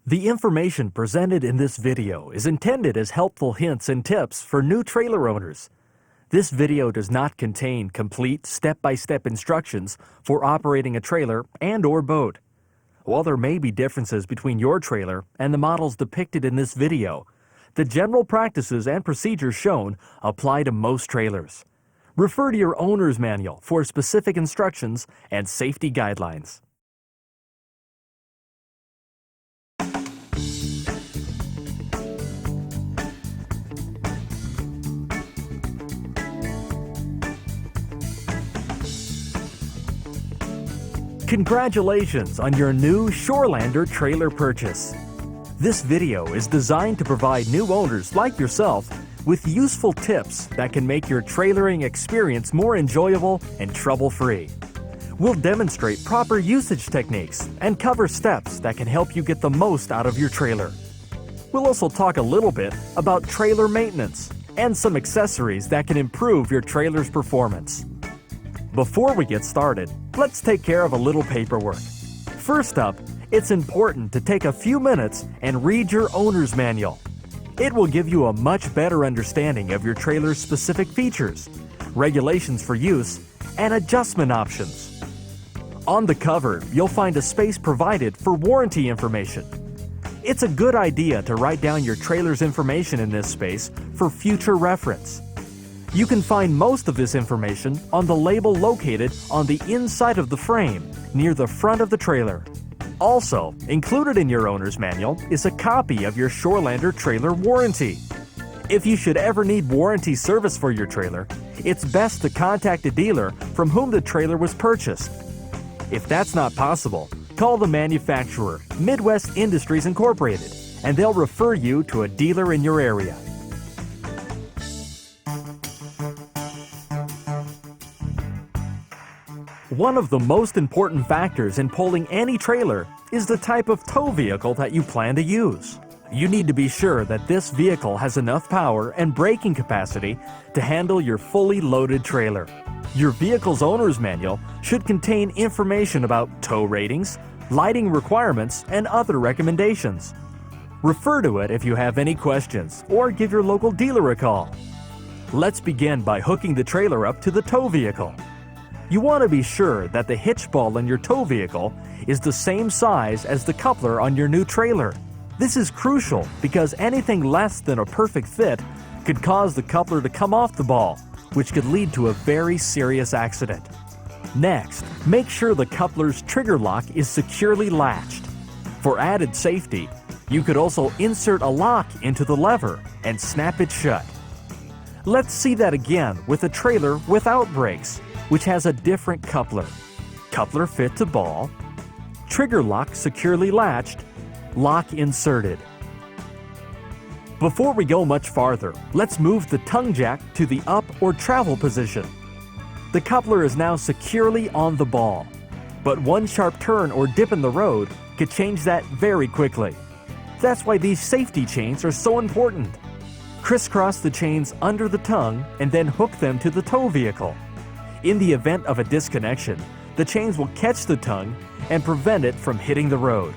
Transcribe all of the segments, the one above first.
The information presented in this video is intended as helpful hints and tips for new trailer owners. This video does not contain complete step-by-step instructions for operating a trailer and/or boat. While there may be differences between your trailer and the models depicted in this video, the general practices and procedures shown apply to most trailers. Refer to your owner's manual for specific instructions and safety guidelines. Congratulations on your new ShoreLand'r trailer purchase. This video is designed to provide new owners like yourself with useful tips that can make your trailering experience more enjoyable and trouble-free. We'll demonstrate proper usage techniques and cover steps that can help you get the most out of your trailer. We'll also talk a little bit about trailer maintenance and some accessories that can improve your trailer's performance. Before we get started, let's take care of a little paperwork. First up, it's important to take a few minutes and read your owner's manual. It will give you a much better understanding of your trailer's specific features, regulations for use, and adjustment options. On the cover, you'll find a space provided for warranty information. It's a good idea to write down your trailer's information in this space for future reference. You can find most of this information on the label located on the inside of the frame near the front of the trailer. Also, included in your owner's manual is a copy of your ShoreLand'r trailer warranty. If you should ever need warranty service for your trailer, it's best to contact a dealer from whom the trailer was purchased. If that's not possible, call the manufacturer, Midwest Industries Incorporated, and they'll refer you to a dealer in your area. One of the most important factors in pulling any trailer is the type of tow vehicle that you plan to use. You need to be sure that this vehicle has enough power and braking capacity to handle your fully loaded trailer. Your vehicle's owner's manual should contain information about tow ratings, lighting requirements, and other recommendations. Refer to it if you have any questions or give your local dealer a call. Let's begin by hooking the trailer up to the tow vehicle. You want to be sure that the hitch ball in your tow vehicle is the same size as the coupler on your new trailer. This is crucial because anything less than a perfect fit could cause the coupler to come off the ball, which could lead to a very serious accident. Next, make sure the coupler's trigger lock is securely latched. For added safety, you could also insert a lock into the lever and snap it shut. Let's see that again with a trailer without brakes, which has a different coupler. Coupler fit to ball, trigger lock securely latched, lock inserted. Before we go much farther, let's move the tongue jack to the up or travel position. The coupler is now securely on the ball, but one sharp turn or dip in the road could change that very quickly. That's why these safety chains are so important. Crisscross the chains under the tongue and then hook them to the tow vehicle. In the event of a disconnection, the chains will catch the tongue and prevent it from hitting the road.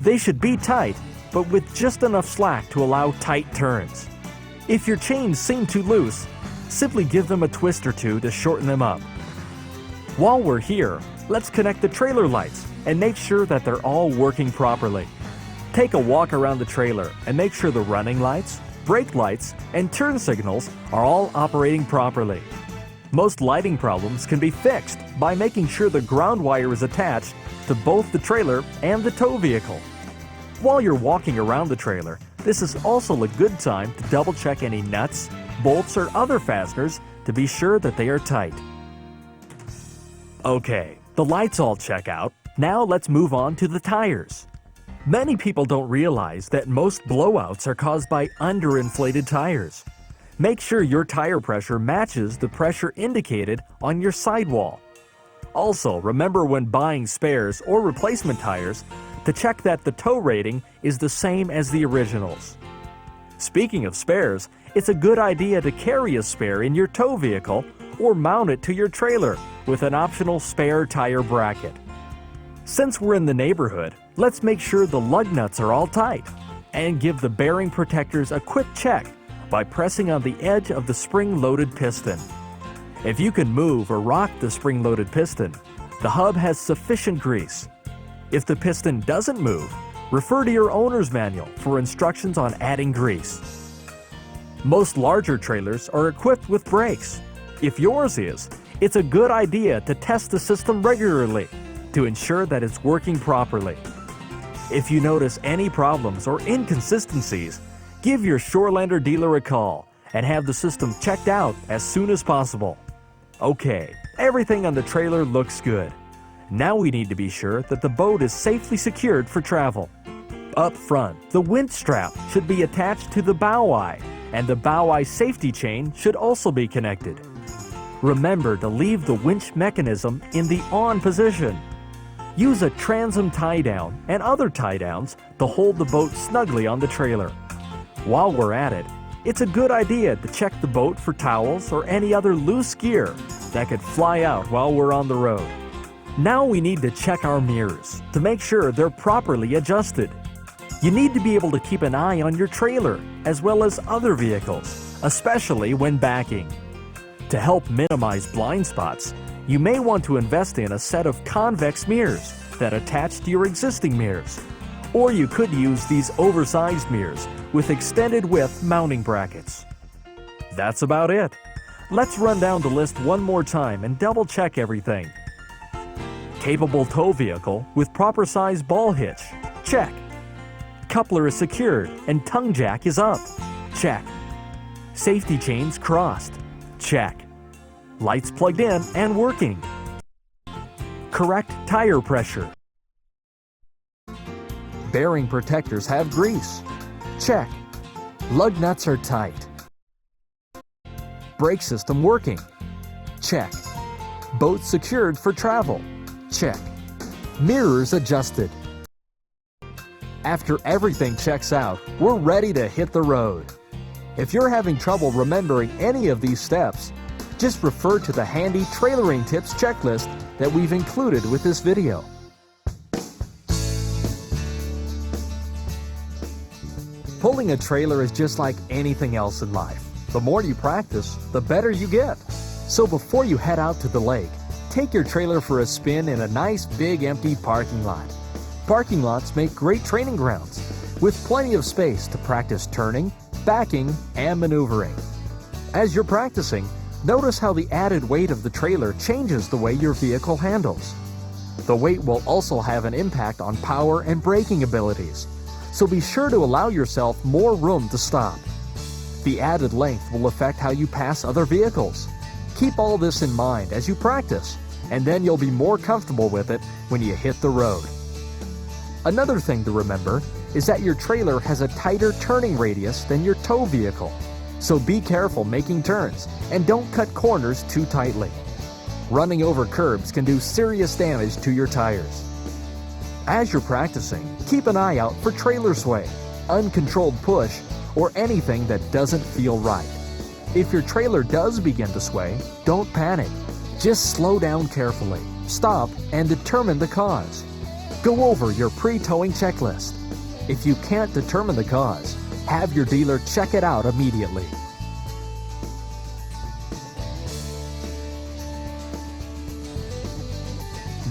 They should be tight, but with just enough slack to allow tight turns. If your chains seem too loose, simply give them a twist or two to shorten them up. While we're here, let's connect the trailer lights and make sure that they're all working properly. Take a walk around the trailer and make sure the running lights, brake lights, and turn signals are all operating properly. Most lighting problems can be fixed by making sure the ground wire is attached to both the trailer and the tow vehicle. While you're walking around the trailer, this is also a good time to double-check any nuts, bolts, or other fasteners to be sure that they are tight. Okay, the lights all check out. Now let's move on to the tires. Many people don't realize that most blowouts are caused by underinflated tires. Make sure your tire pressure matches the pressure indicated on your sidewall. Also, remember when buying spares or replacement tires to check that the tow rating is the same as the originals. Speaking of spares, it's a good idea to carry a spare in your tow vehicle or mount it to your trailer with an optional spare tire bracket. Since we're in the neighborhood, Let's make sure the lug nuts are all tight and give the bearing protectors a quick check by pressing on the edge of the spring-loaded piston. If you can move or rock the spring-loaded piston, the hub has sufficient grease. If the piston doesn't move, refer to your owner's manual for instructions on adding grease. Most larger trailers are equipped with brakes. If yours is, it's a good idea to test the system regularly to ensure that it's working properly. If you notice any problems or inconsistencies, give your ShoreLand'r dealer a call and have the system checked out as soon as possible. Okay, everything on the trailer looks good. Now we need to be sure that the boat is safely secured for travel. Up front, the winch strap should be attached to the bow eye, and the bow eye safety chain should also be connected. Remember to leave the winch mechanism in the on position. Use a transom tie-down and other tie-downs to hold the boat snugly on the trailer. While we're at it, it's a good idea to check the boat for towels or any other loose gear that could fly out while we're on the road. Now we need to check our mirrors to make sure they're properly adjusted. You need to be able to keep an eye on your trailer as well as other vehicles, especially when backing. To help minimize blind spots, you may want to invest in a set of convex mirrors that attach to your existing mirrors. Or you could use these oversized mirrors with extended width mounting brackets. That's about it. Let's run down the list one more time and double check everything. Capable tow vehicle with proper size ball hitch. Check. Coupler is secured and tongue jack is up. Check. Safety chains crossed. Check. Lights plugged in and working. Correct tire pressure. Bearing protectors have grease. Check. Lug nuts are tight. Brake system working. Check. Boat secured for travel. Check. Mirrors adjusted. After everything checks out, we're ready to hit the road. If you're having trouble remembering any of these steps, just refer to the handy trailering tips checklist that we've included with this video. Pulling a trailer is just like anything else in life. The more you practice, the better you get. So before you head out to the lake, take your trailer for a spin in a nice big empty parking lot. Parking lots make great training grounds, with plenty of space to practice turning, backing, and maneuvering. As you're practicing, notice how the added weight of the trailer changes the way your vehicle handles. The weight will also have an impact on power and braking abilities, so be sure to allow yourself more room to stop. The added length will affect how you pass other vehicles. Keep all this in mind as you practice, and then you'll be more comfortable with it when you hit the road. Another thing to remember is that your trailer has a tighter turning radius than your tow vehicle, so be careful making turns and don't cut corners too tightly. Running over curbs can do serious damage to your tires. As you're practicing, keep an eye out for trailer sway, uncontrolled push, or anything that doesn't feel right. If your trailer does begin to sway, don't panic. Just slow down carefully, stop, and determine the cause. Go over your pre-towing checklist. If you can't determine the cause, have your dealer check it out immediately.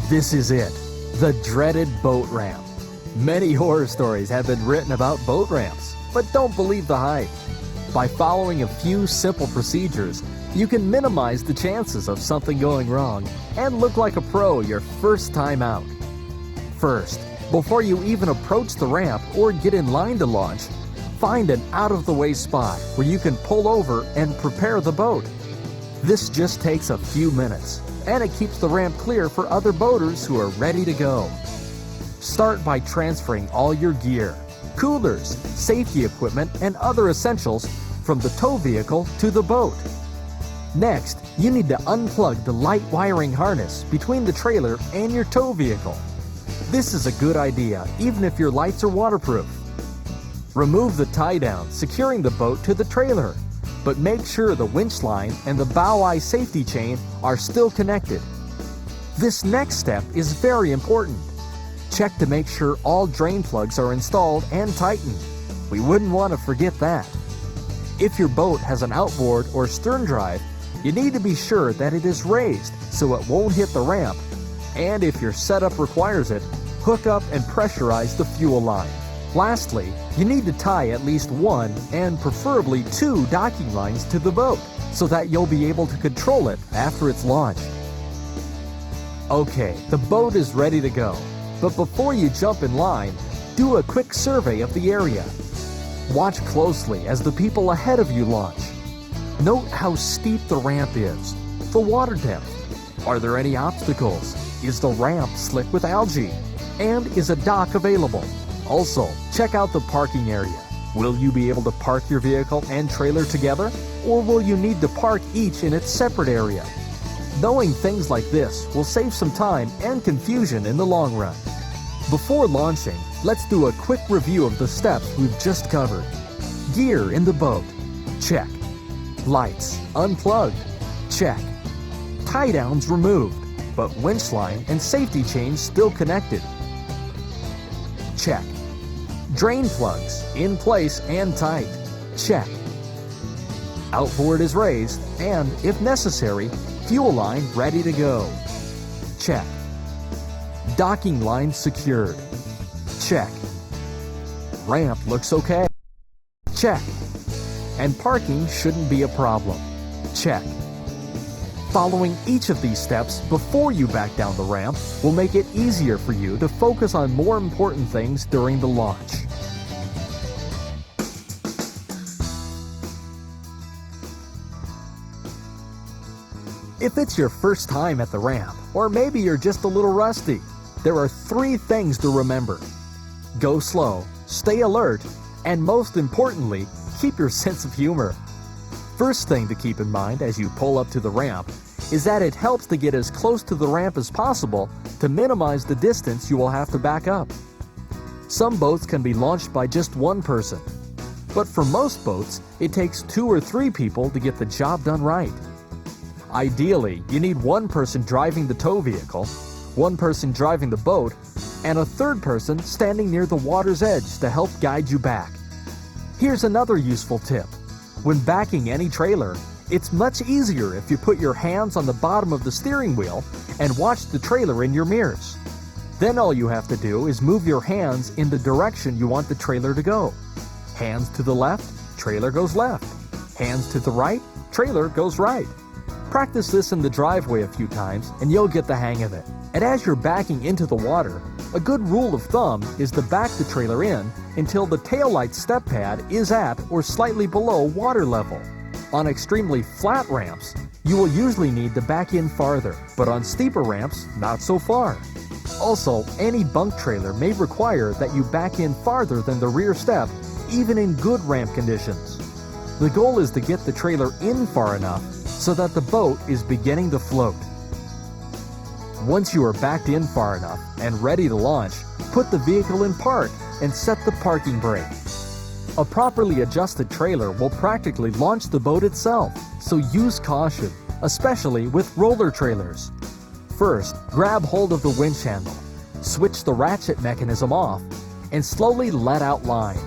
This is it, the dreaded boat ramp. Many horror stories have been written about boat ramps, but don't believe the hype. By following a few simple procedures, you can minimize the chances of something going wrong and look like a pro your first time out. First, before you even approach the ramp or get in line to launch, find an out-of-the-way spot where you can pull over and prepare the boat. This just takes a few minutes, and it keeps the ramp clear for other boaters who are ready to go. Start by transferring all your gear, coolers, safety equipment, and other essentials from the tow vehicle to the boat. Next, you need to unplug the light wiring harness between the trailer and your tow vehicle. This is a good idea even if your lights are waterproof. Remove the tie-down securing the boat to the trailer, but make sure the winch line and the bow eye safety chain are still connected. This next step is very important. check to make sure all drain plugs are installed and tightened. We wouldn't want to forget that. If your boat has an outboard or stern drive, you need to be sure that it is raised so it won't hit the ramp. And if your setup requires it, hook up and pressurize the fuel line. Lastly, you need to tie at least one and preferably two docking lines to the boat so that you'll be able to control it after it's launched. Okay, the boat is ready to go, but before you jump in line, do a quick survey of the area. Watch closely as the people ahead of you launch. Note how steep the ramp is, the water depth. Are there any obstacles? Is the ramp slick with algae? And is a dock available? Also, check out the parking area. Will you be able to park your vehicle and trailer together, or will you need to park each in its separate area? Knowing things like this will save some time and confusion in the long run. Before launching, let's do a quick review of the steps we've just covered. Gear in the boat. Check. Lights unplugged. Check. Tie downs removed, but winch line and safety chains still connected. Check. Drain plugs in place and tight. Check. Outboard is raised and, if necessary, fuel line ready to go. Check. Docking line secured. Check. Ramp looks okay. Check. And parking shouldn't be a problem. Check. Following each of these steps before you back down the ramp will make it easier for you to focus on more important things during the launch. If it's your first time at the ramp, or maybe you're just a little rusty, there are 3 things to remember. Go slow, stay alert, and most importantly, keep your sense of humor. First thing to keep in mind as you pull up to the ramp is that it helps to get as close to the ramp as possible to minimize the distance you will have to back up. Some boats can be launched by just one person, but for most boats, it takes 2 or 3 people to get the job done right. Ideally, you need one person driving the tow vehicle, one person driving the boat, and a third person standing near the water's edge to help guide you back. Here's another useful tip. When backing any trailer, it's much easier if you put your hands on the bottom of the steering wheel and watch the trailer in your mirrors. Then all you have to do is move your hands in the direction you want the trailer to go. Hands to the left, trailer goes left. Hands to the right, trailer goes right. Practice this in the driveway a few times and you'll get the hang of it. And as you're backing into the water, a good rule of thumb is to back the trailer in until the taillight step pad is at or slightly below water level. On extremely flat ramps, you will usually need to back in farther, but on steeper ramps, not so far. Also, any bunk trailer may require that you back in farther than the rear step, even in good ramp conditions. The goal is to get the trailer in far enough so that the boat is beginning to float. Once you are backed in far enough and ready to launch, put the vehicle in park and set the parking brake. A properly adjusted trailer will practically launch the boat itself, so use caution, especially with roller trailers. First, grab hold of the winch handle, switch the ratchet mechanism off, and slowly let out line.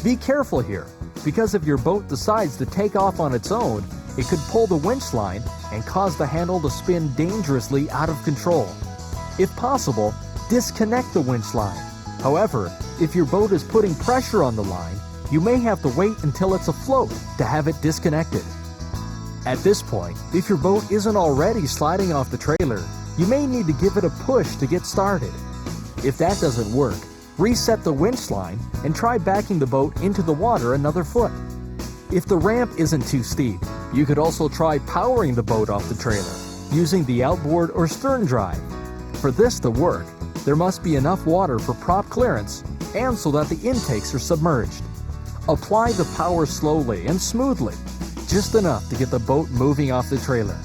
Be careful here, because if your boat decides to take off on its own, it could pull the winch line and cause the handle to spin dangerously out of control. If possible, disconnect the winch line. However, if your boat is putting pressure on the line, you may have to wait until it's afloat to have it disconnected. At this point, if your boat isn't already sliding off the trailer, you may need to give it a push to get started. If that doesn't work, reset the winch line and try backing the boat into the water another foot. If the ramp isn't too steep, you could also try powering the boat off the trailer, using the outboard or stern drive. For this to work, there must be enough water for prop clearance and so that the intakes are submerged. Apply the power slowly and smoothly, just enough to get the boat moving off the trailer.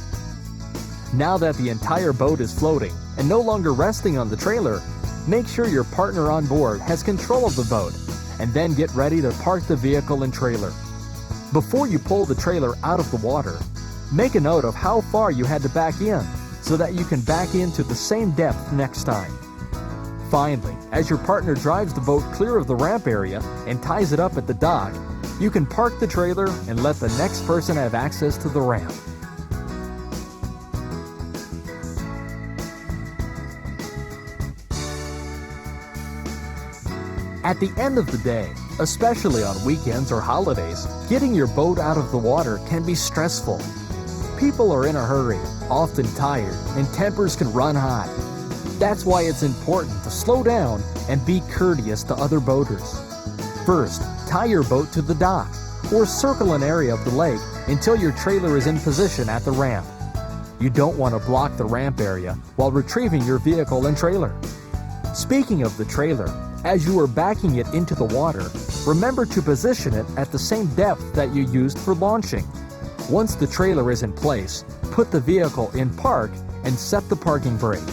Now that the entire boat is floating and no longer resting on the trailer, make sure your partner on board has control of the boat, and then get ready to park the vehicle and trailer. Before you pull the trailer out of the water, make a note of how far you had to back in so that you can back in to the same depth next time. Finally, as your partner drives the boat clear of the ramp area and ties it up at the dock, you can park the trailer and let the next person have access to the ramp. At the end of the day, especially on weekends or holidays, getting your boat out of the water can be stressful. People are in a hurry, often tired, and tempers can run hot. That's why it's important to slow down and be courteous to other boaters. First, tie your boat to the dock or circle an area of the lake until your trailer is in position at the ramp. You don't want to block the ramp area while retrieving your vehicle and trailer. Speaking of the trailer, as you are backing it into the water, remember to position it at the same depth that you used for launching. Once the trailer is in place, put the vehicle in park and set the parking brake.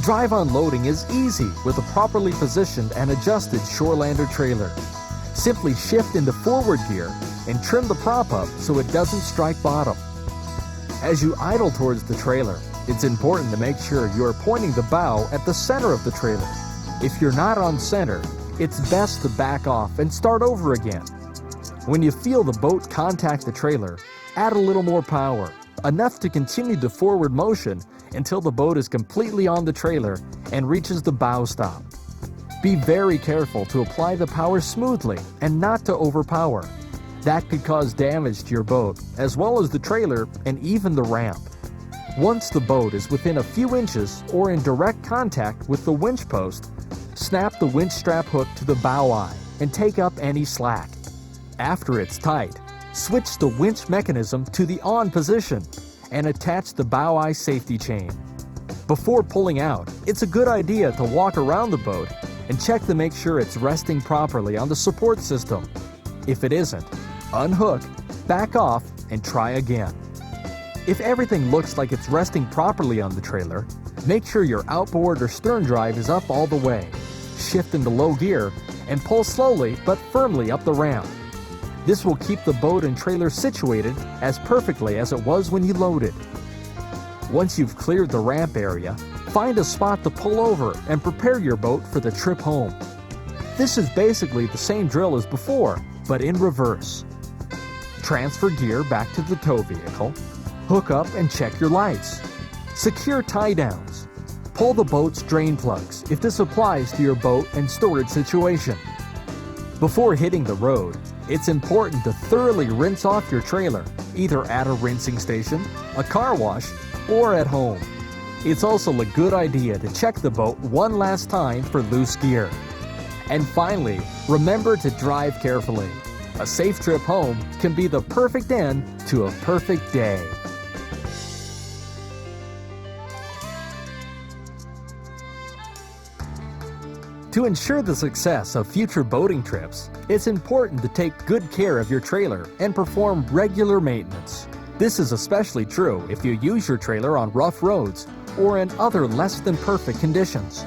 Drive unloading is easy with a properly positioned and adjusted ShoreLand'r trailer. Simply shift into forward gear and trim the prop up so it doesn't strike bottom. As you idle towards the trailer, it's important to make sure you are pointing the bow at the center of the trailer. If you're not on center, it's best to back off and start over again. When you feel the boat contact the trailer, add a little more power, enough to continue the forward motion until the boat is completely on the trailer and reaches the bow stop. Be very careful to apply the power smoothly and not to overpower. That could cause damage to your boat, as well as the trailer and even the ramp. Once the boat is within a few inches or in direct contact with the winch post, snap the winch strap hook to the bow eye and take up any slack. After it's tight, switch the winch mechanism to the on position and attach the bow eye safety chain. Before pulling out, it's a good idea to walk around the boat and check to make sure it's resting properly on the support system. If it isn't, unhook, back off, and try again. If everything looks like it's resting properly on the trailer, make sure your outboard or stern drive is up all the way. Shift into low gear and pull slowly but firmly up the ramp. This will keep the boat and trailer situated as perfectly as it was when you loaded. Once you've cleared the ramp area, find a spot to pull over and prepare your boat for the trip home. This is basically the same drill as before, but in reverse. Transfer gear back to the tow vehicle, hook up and check your lights. Secure tie downs. Pull the boat's drain plugs if this applies to your boat and storage situation. Before hitting the road, it's important to thoroughly rinse off your trailer, either at a rinsing station, a car wash, or at home. It's also a good idea to check the boat one last time for loose gear. And finally, remember to drive carefully. A safe trip home can be the perfect end to a perfect day. To ensure the success of future boating trips, it's important to take good care of your trailer and perform regular maintenance. This is especially true if you use your trailer on rough roads or in other less than perfect conditions.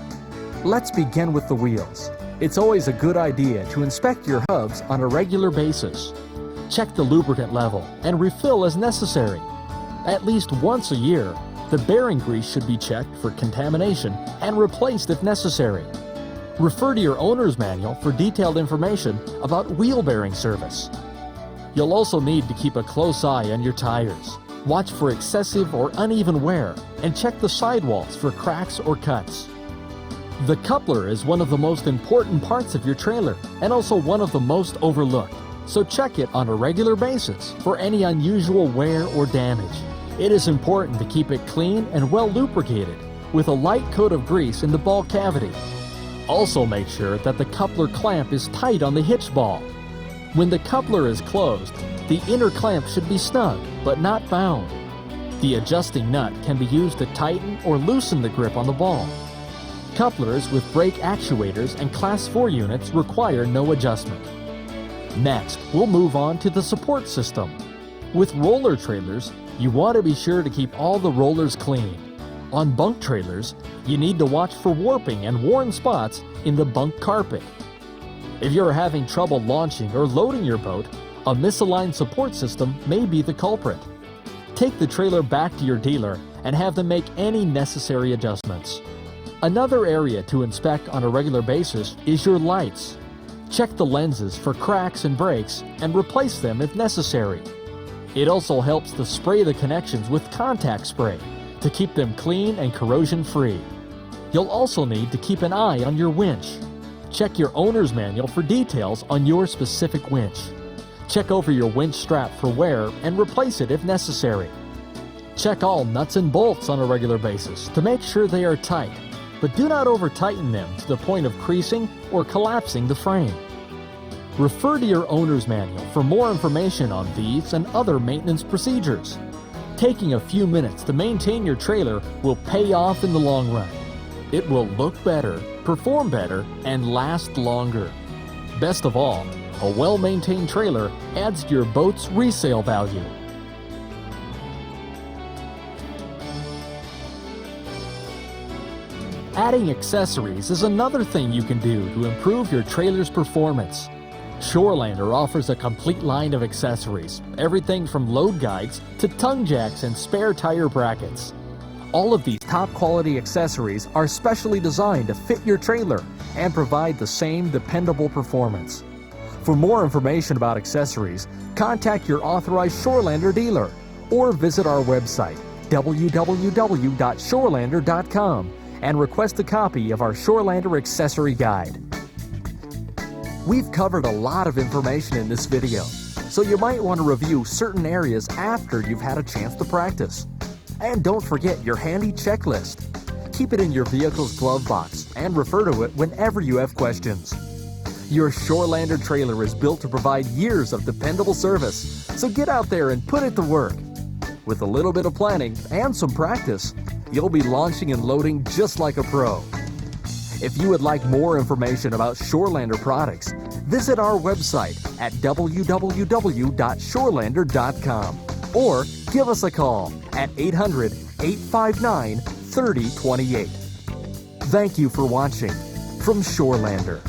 Let's begin with the wheels. It's always a good idea to inspect your hubs on a regular basis. Check the lubricant level and refill as necessary. At least once a year, the bearing grease should be checked for contamination and replaced if necessary. Refer to your owner's manual for detailed information about wheel bearing service. You'll also need to keep a close eye on your tires. Watch for excessive or uneven wear and check the sidewalls for cracks or cuts. The coupler is one of the most important parts of your trailer and also one of the most overlooked, so check it on a regular basis for any unusual wear or damage. It is important to keep it clean and well lubricated with a light coat of grease in the ball cavity. Also make sure that the coupler clamp is tight on the hitch ball. When the coupler is closed, the inner clamp should be snug but not bound. The adjusting nut can be used to tighten or loosen the grip on the ball. Couplers with brake actuators and Class 4 units require no adjustment. Next, we'll move on to the support system. With roller trailers, you want to be sure to keep all the rollers clean. On bunk trailers, you need to watch for warping and worn spots in the bunk carpet. If you're having trouble launching or loading your boat, a misaligned support system may be the culprit. Take the trailer back to your dealer and have them make any necessary adjustments. Another area to inspect on a regular basis is your lights. Check the lenses for cracks and breaks and replace them if necessary. It also helps to spray the connections with contact spray to keep them clean and corrosion-free. You'll also need to keep an eye on your winch. Check your owner's manual for details on your specific winch. Check over your winch strap for wear and replace it if necessary. Check all nuts and bolts on a regular basis to make sure they are tight, but do not over-tighten them to the point of creasing or collapsing the frame. Refer to your owner's manual for more information on these and other maintenance procedures. Taking a few minutes to maintain your trailer will pay off in the long run. It will look better, perform better, and last longer. Best of all, a well-maintained trailer adds to your boat's resale value. Adding accessories is another thing you can do to improve your trailer's performance. ShoreLand'r offers a complete line of accessories, everything from load guides to tongue jacks and spare tire brackets. All of these top-quality accessories are specially designed to fit your trailer and provide the same dependable performance. For more information about accessories, contact your authorized ShoreLand'r dealer or visit our website, www.shoreland'r.com, and request a copy of our ShoreLand'r Accessory Guide. We've covered a lot of information in this video, so you might want to review certain areas after you've had a chance to practice. And don't forget your handy checklist. Keep it in your vehicle's glove box and refer to it whenever you have questions. Your ShoreLand'r trailer is built to provide years of dependable service, so get out there and put it to work. With a little bit of planning and some practice, you'll be launching and loading just like a pro. If you would like more information about ShoreLand'r products, visit our website at www.shoreland'r.com or give us a call at 800-859-3028. Thank you for watching from ShoreLand'r.